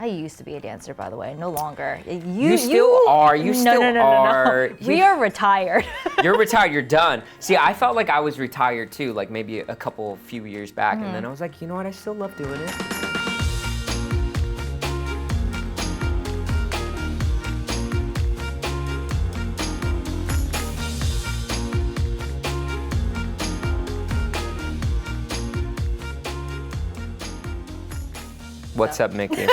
I used to be a dancer, by the way. No longer. You still are. You still are. We are retired. You're retired. You're done. See, I felt like I was retired too, like maybe a few years back, and then I was like, you know what? I still love doing it. What's up, Miki?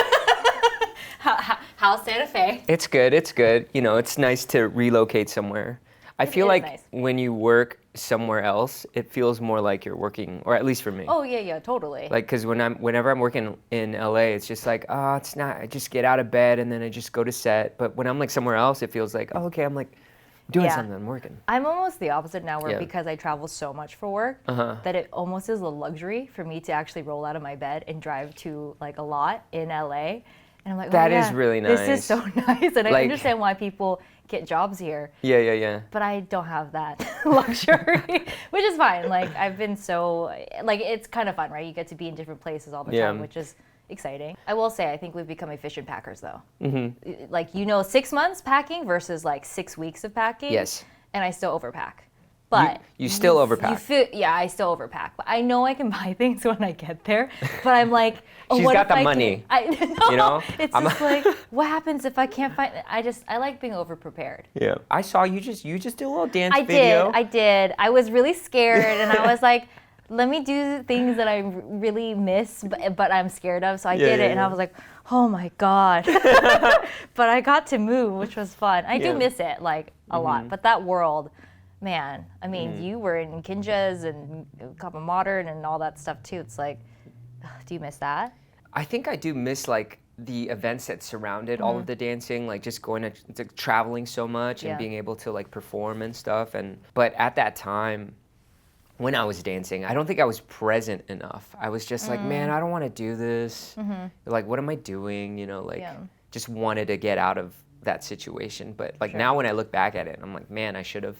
How's Santa Fe? It's good. It's good. You know, it's nice to relocate somewhere. I feel like nice. when you work somewhere else, it feels more like you're working, or at least for me. Oh yeah, totally. Like, cause whenever I'm working in LA, it's just like, oh, it's not. I just get out of bed and then I just go to set. But when I'm like somewhere else, it feels like, oh, okay, I'm like doing something. I'm working. I'm almost the opposite now, where because I travel so much for work, that it almost is a luxury for me to actually roll out of my bed and drive to like a lot in LA. And I'm like, that is really nice. This is so nice, and I understand why people get jobs here. Yeah. But I don't have that luxury, which is fine. Like, I've been so, like, it's kind of fun, right? You get to be in different places all the time, which is exciting. I will say, I think we've become efficient packers, though. Like, 6 months packing versus like 6 weeks of packing. Yes. And I still overpack. But you still overpack. I still overpack. But I know I can buy things when I get there. But I'm like, oh, she's what got if the I money. No, you know, it's just like, what happens if I can't find? I like being overprepared. Yeah. I saw you just do a little dance video. I did. I was really scared, and I was like, let me do things that I really miss, but I'm scared of. So I did it, and I was like, oh my God. But I got to move, which was fun. I do miss it like a lot, but that world. Man, I mean, you were in Kinjas and Kao Modern and all that stuff too. It's like, do you miss that? I think I do miss like the events that surrounded all of the dancing, like just going to traveling so much and being able to like perform and stuff. But at that time, when I was dancing, I don't think I was present enough. I was just like, man, I don't want to do this. Like, what am I doing? You know, like just wanted to get out of that situation. But like now when I look back at it, I'm like, man, I should have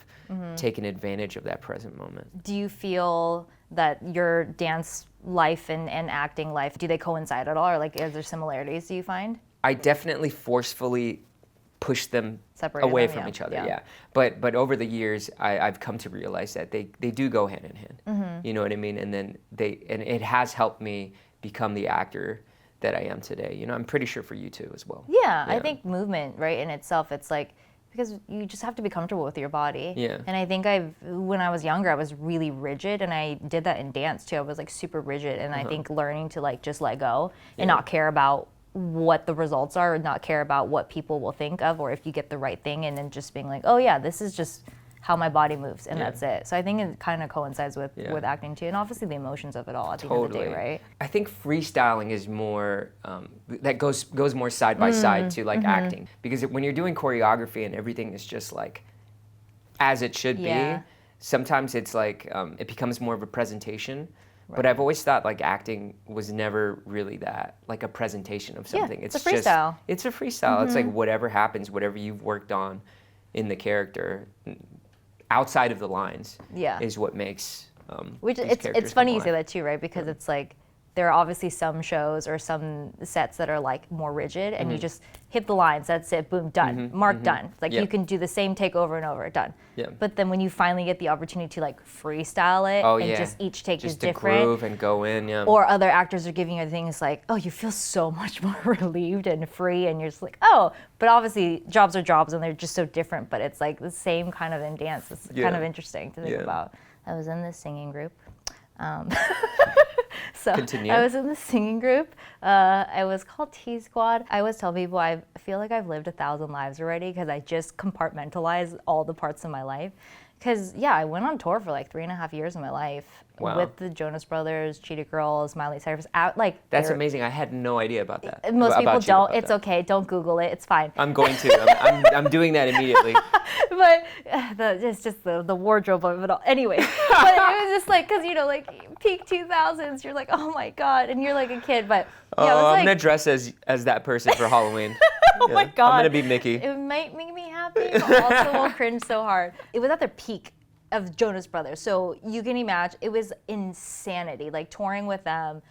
taken advantage of that present moment. Do you feel that your dance life and acting life, do they coincide at all, or like is there similarities, do you find? I definitely forcefully push them Separated away them, from each other, But over the years, I've come to realize that they do go hand in hand. You know what I mean? And then it has helped me become the actor that I am today. You know, I'm pretty sure for you too as well. Yeah, I think movement, right, in itself, it's like, because you just have to be comfortable with your body. Yeah. And I think when I was younger, I was really rigid, and I did that in dance too. I was like super rigid, and I think learning to like just let go and not care about what the results are, or not care about what people will think of, or if you get the right thing, and then just being like, oh yeah, this is just how my body moves, and that's it. So I think it kind of coincides with acting too, and obviously the emotions of it all at the end of the day, right? I think freestyling is more, that goes more side by side to like acting, because when you're doing choreography and everything is just like as it should be, sometimes it's like, it becomes more of a presentation. But I've always thought like acting was never really that, like a presentation of something. It's a freestyle. It's a freestyle. It's like whatever happens, whatever you've worked on in the character, outside of the lines, is what makes which these it's funny you alive. say that too, right? Because it's like there are obviously some shows or some sets that are like more rigid, and you just hit the lines, that's it, boom, done, mark, done. Like you can do the same take over and over, done. But then when you finally get the opportunity to like freestyle it, and just each take is different, just to groove and go in, or other actors are giving you things like, oh, you feel so much more relieved and free, and you're just like, oh. But obviously jobs are jobs, and they're just so different, but it's like the same kind of in dance. It's kind of interesting to think about. I was in this singing group. So Continue. I was in the singing group. I was called T-Squad. I always tell people I feel like I've lived 1,000 lives already, because I just compartmentalize all the parts of my life. Because, I went on tour for like 3.5 years of my life with the Jonas Brothers, Cheetah Girls, Miley Cyrus. That's amazing. I had no idea about that. Most people don't. It's okay. Don't Google it. It's fine. I'm going to. I'm doing that immediately. But it's just the wardrobe of it all. Anyway, but it was just like, because, like peak 2000s, you're like, oh my God. And you're like a kid. But I'm going to dress as that person for Halloween. Oh my God. I'm going to be Miki. It might make me happy, but also will cringe so hard. It was at their peak of Jonas Brothers. So you can imagine, it was insanity, like touring with them.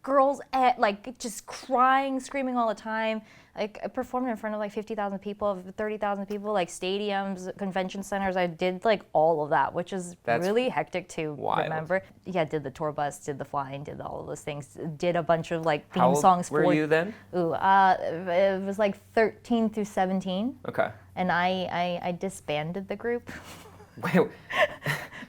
girls like just crying, screaming all the time. Like I performed in front of like 50,000 people, 30,000 people, like stadiums, convention centers. I did like all of that, which is really hectic to remember. Yeah, did the tour bus, did the flying, did all of those things. Did a bunch of like theme songs. How old were you then? It was like 13 through 17. Okay. And I disbanded the group. Wait,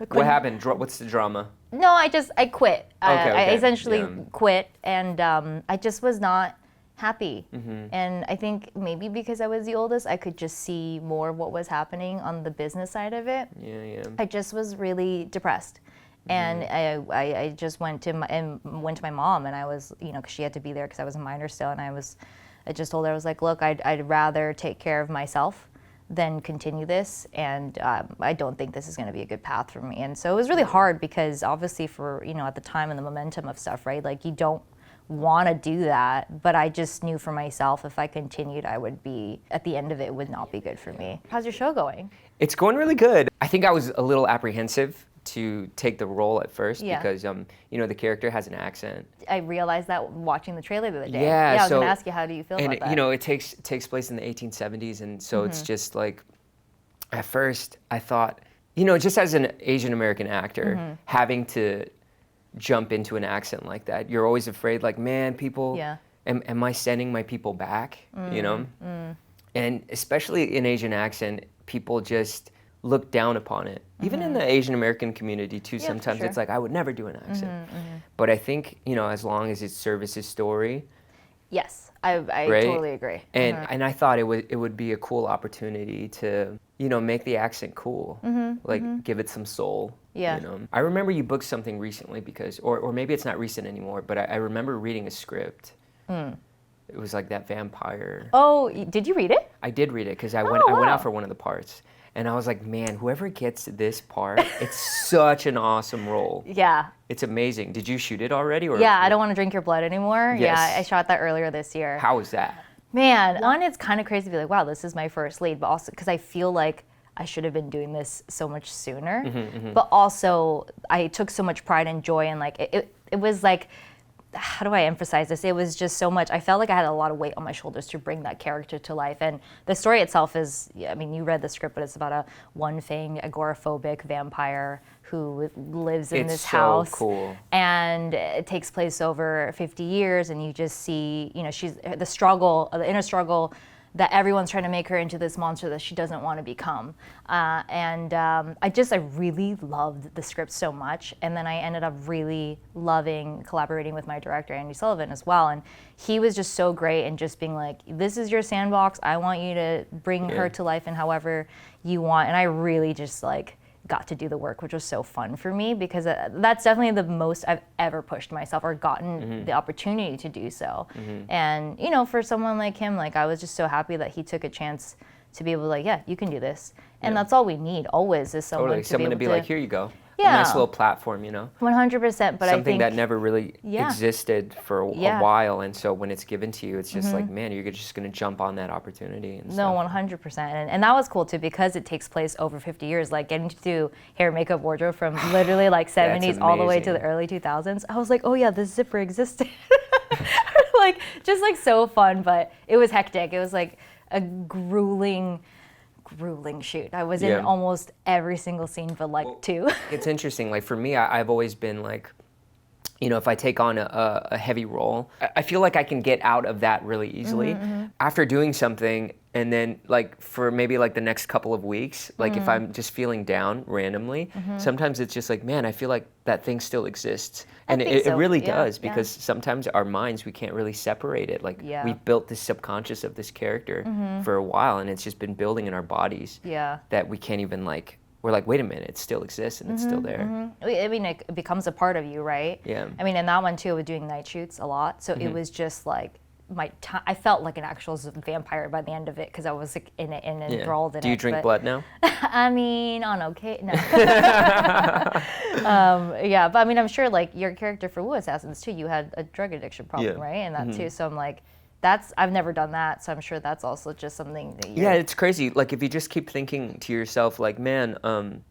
what happened? What's the drama? No, I quit. Okay. I essentially quit, and I just was not happy. And I think maybe because I was the oldest, I could just see more of what was happening on the business side of it. Yeah. I just was really depressed. And I just went to my mom, and I was, because she had to be there because I was a minor still, and I just told her, I was like, look, I'd rather take care of myself than continue this, and I don't think this is going to be a good path for me. And so it was really hard because obviously for, at the time and the momentum of stuff, right? Like you don't want to do that, but I just knew for myself if I continued, I would be, at the end of it would not be good for me. How's your show going? It's going really good. I think I was a little apprehensive to take the role at first because the character has an accent. I realized that watching the trailer the other day. Yeah, I was going to ask you, how do you feel about that? It takes place in the 1870s, and so it's just like, at first I thought, just as an Asian American actor, having to jump into an accent like that, you're always afraid, like, man, people, am I sending my people back? And especially in Asian accent, people just look down upon it. Even in the Asian American community too, sometimes it's like, I would never do an accent. But I think, as long as it services his story. Yes, I right? totally agree. And I thought it would be a cool opportunity to, make the accent cool. Give it some soul. Yeah. I remember you booked something recently because, or maybe it's not recent anymore, but I remember reading a script. It was like that vampire. Oh, did you read it? I did read it because I went out for one of the parts. And I was like, man, whoever gets this part, it's such an awesome role. Yeah. It's amazing. Did you shoot it already? Or? Yeah, I Don't Want to Drink Your Blood Anymore. Yes. Yeah, I shot that earlier this year. How was that? Man, one, it's kind of crazy to be like, wow, this is my first lead, but also because I feel like I should have been doing this so much sooner. But also, I took so much pride and joy in like, it was like, how do I emphasize this? It was just so much. I felt like I had a lot of weight on my shoulders to bring that character to life. And the story itself is, you read the script, but it's about a one-fanged, agoraphobic vampire who lives in this house. It's so cool. And it takes place over 50 years, and you just see, she's the inner struggle that everyone's trying to make her into this monster that she doesn't want to become. I really loved the script so much. And then I ended up really loving collaborating with my director, Andy Sullivan, as well. And he was just so great and just being like, this is your sandbox. I want you to bring her to life in however you want. And I really just got to do the work, which was so fun for me because that's definitely the most I've ever pushed myself or gotten the opportunity to do so. And, for someone like him, I was just so happy that he took a chance to be able to yeah, you can do this. And that's all we need always is someone to be like, here you go. Yeah. A nice little platform, 100%, but something that never really existed for a while, and so when it's given to you, it's just like, man, you're just going to jump on that opportunity. And no, 100%, and that was cool too because it takes place over 50 years. Like getting to do hair, makeup, wardrobe from literally 70s all the way to the early 2000s. I was like, oh yeah, this zipper existed. Just so fun, but it was hectic. It was like a grueling shoot. I was in almost every single scene but two. It's interesting. For me, I've always been if I take on a heavy role, I feel like I can get out of that really easily. After doing something, and then for maybe the next couple of weeks, if I'm just feeling down randomly, sometimes it's just man, I feel like that thing still exists. And it really does, because sometimes our minds, we can't really separate it. We've built this subconscious of this character for a while, and it's just been building in our bodies that we can't even we're like, wait a minute, it still exists and it's still there. I mean, it becomes a part of you, right? Yeah. I mean, in that one too, I was doing night shoots a lot, so it was just I felt like an actual vampire by the end of it because I was in it and enthralled in it. Do you drink blood now? I mean, on okay, no. But I mean, I'm sure your character for Wu Assassins too, you had a drug addiction problem, right? And that too, so I'm like, I've never done that, so I'm sure that's also just something that it's crazy. If you just keep thinking to yourself, man,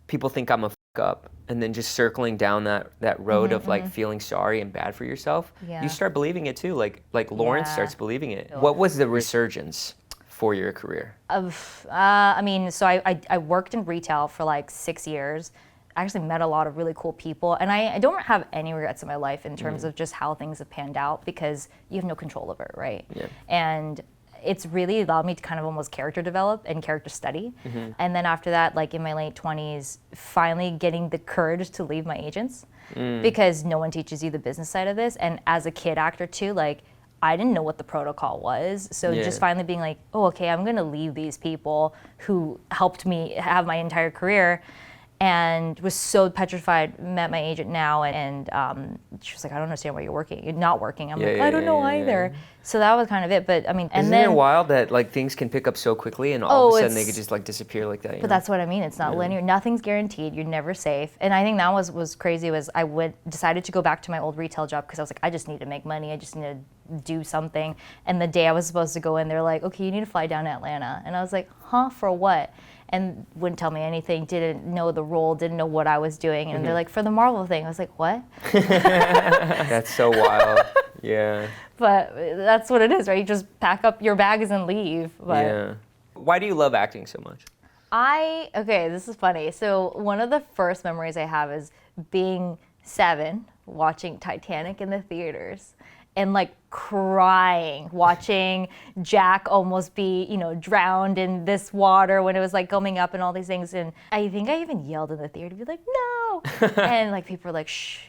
people think I'm a up and then just circling down that road of like feeling sorry and bad for yourself, you start believing it too. Like Lawrence starts believing it. What was the resurgence for your career? I mean, so I worked in retail for like 6 years. I actually met a lot of really cool people, and I don't have any regrets in my life in terms of just how things have panned out, because you have no control over it, right? Yeah. And it's really allowed me to kind of almost character develop and character study. And then after that, like in my late 20s, finally getting the courage to leave my agents, because no one teaches you the business side of this. And as a kid actor too, like I didn't know what the protocol was. So just finally being like, oh, okay, I'm gonna leave these people who helped me have my entire career, and was so petrified. Met my agent now, and she was like, I don't understand why you're not working. I'm like, I don't know either. So that was kind of it. But I mean, and isn't then it wild that like things can pick up so quickly and all of a sudden they could just like disappear like that? But that's what I mean. It's not linear. Nothing's guaranteed. You're never safe. And I think that was crazy. Was I decided to go back to my old retail job because I was like, I just need to make money. I just need to do something. And the day I was supposed to go in, they're like, okay, you need to fly down to Atlanta. And I was like, huh, for what? And wouldn't tell me anything, didn't know the role, didn't know what I was doing. And they're like, for the Marvel thing. I was like, what? That's so wild. Yeah. But that's what it is, right? You just pack up your bags and leave. But yeah. Why do you love acting so much? Okay, this is funny. So one of the first memories I have is being 7, watching Titanic in the theaters, and like crying, watching Jack almost be, drowned in this water when it was like coming up and all these things. And I think I even yelled in the theater to be like, no. And like people were like, shh.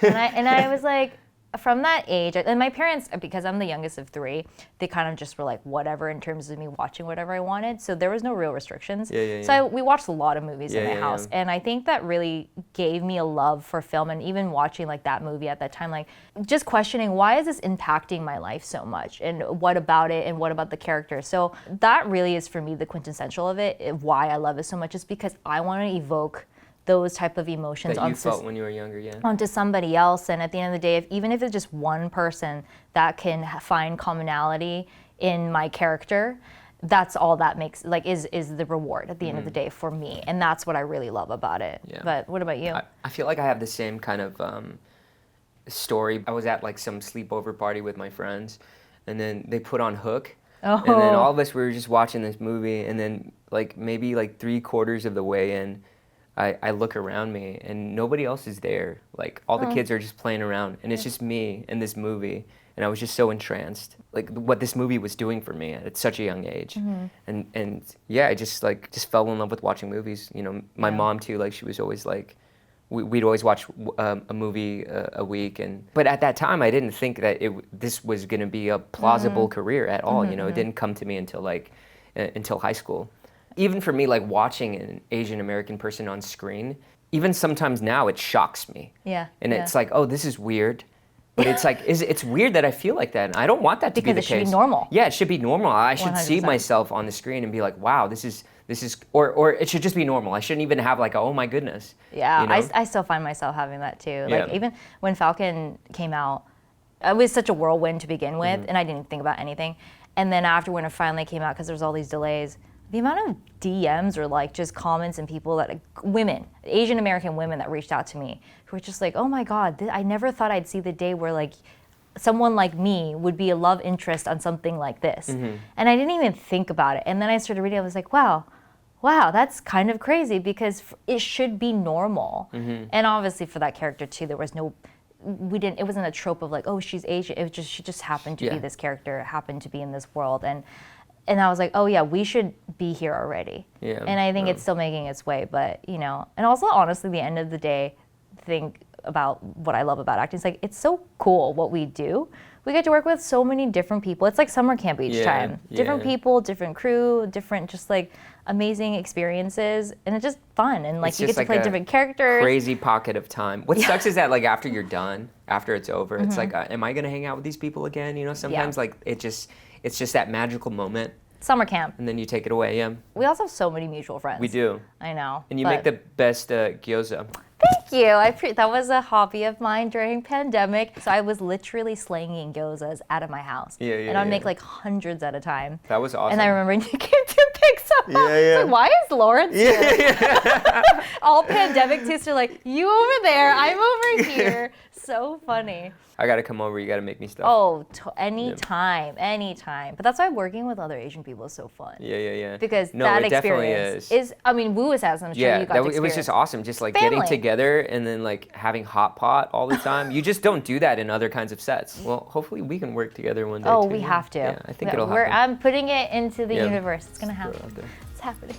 And I was like, from that age, and my parents, because I'm the youngest of 3, they kind of just were like, whatever, in terms of me watching whatever I wanted. So there was no real restrictions. So we watched a lot of movies in my house. And I think that really gave me a love for film, and even watching like that movie at that time, like just questioning, why is this impacting my life so much? And what about it? And what about the characters? So that really is for me the quintessential of it. Why I love it so much is because I want to evoke those type of emotions that you felt when you were younger, onto somebody else. And at the end of the day, even if it's just one person that can find commonality in my character, that's all that makes, like, is the reward at the end of the day for me. And that's what I really love about it. But what about you? I feel like I have the same kind of story. I was at like some sleepover party with my friends, and then they put on Hook. And then all of us, we were just watching this movie, and then like maybe like 3/4 of the way in, I look around me and nobody else is there. Like all the kids are just playing around, and it's just me in this movie. And I was just so entranced, like what this movie was doing for me at such a young age. And yeah, I just fell in love with watching movies. My mom too, like she was always like, we'd always watch a movie a week. But at that time, I didn't think that this was gonna be a plausible career at all. It didn't come to me until high school. Even for me, like watching an Asian American person on screen, even sometimes now it shocks me. And it's like, oh, this is weird. But it's like, it's weird that I feel like that. And I don't want that to be the case. Because it should be normal. Yeah, it should be normal. I should 100%. see myself on the screen and be like, wow, this is, or it should just be normal. I shouldn't even have like, oh my goodness. Yeah, I still find myself having that too. Like even when Falcon came out, it was such a whirlwind to begin with, and I didn't think about anything. And then after when it finally came out, because there was all these delays, the amount of DMs or like just comments and people that, women, Asian American women that reached out to me who were just like, oh my God, I never thought I'd see the day where like someone like me would be a love interest on something like this. And I didn't even think about it. And then I started reading, I was like, wow, that's kind of crazy, because it should be normal. And obviously for that character too, there was it wasn't a trope of like, oh, she's Asian. It was just, she just happened to be this character, happened to be in this world. And I was like, oh yeah, we should be here already. And I think it's still making its way, but and also honestly, the end of the day, think about what I love about acting. It's like, it's so cool what we do. We get to work with so many different people. It's like summer camp each time. Different people, different crew, different just like amazing experiences, and it's just fun. And like you get to play different characters. Crazy pocket of time. What sucks is that like after you're done, after it's over, it's like, am I gonna hang out with these people again? Sometimes like it's just that magical moment. Summer camp. And then you take it away, We also have so many mutual friends. We do. I know. And you make the best gyoza. Thank you. That was a hobby of mine during pandemic. So I was literally slanging gyozas out of my house. And I'd make like hundreds at a time. That was awesome. And I remember you came to pick It's like, why is Lawrence here? All pandemic tists are like, you over there, I'm over here. So funny. I gotta come over. You gotta make me stuff. Oh, anytime. But that's why working with other Asian people is so fun. Yeah. Because No, that it definitely experience is. I mean, Wu was as I'm sure you got to experience. It was just awesome. Just like Family. getting together and then like having hot pot all the time. You just don't do that in other kinds of sets. Well, hopefully we can work together one day. Oh, too. we have to. Yeah, I think it'll happen. I'm putting it into the universe. It's gonna happen. It's happening.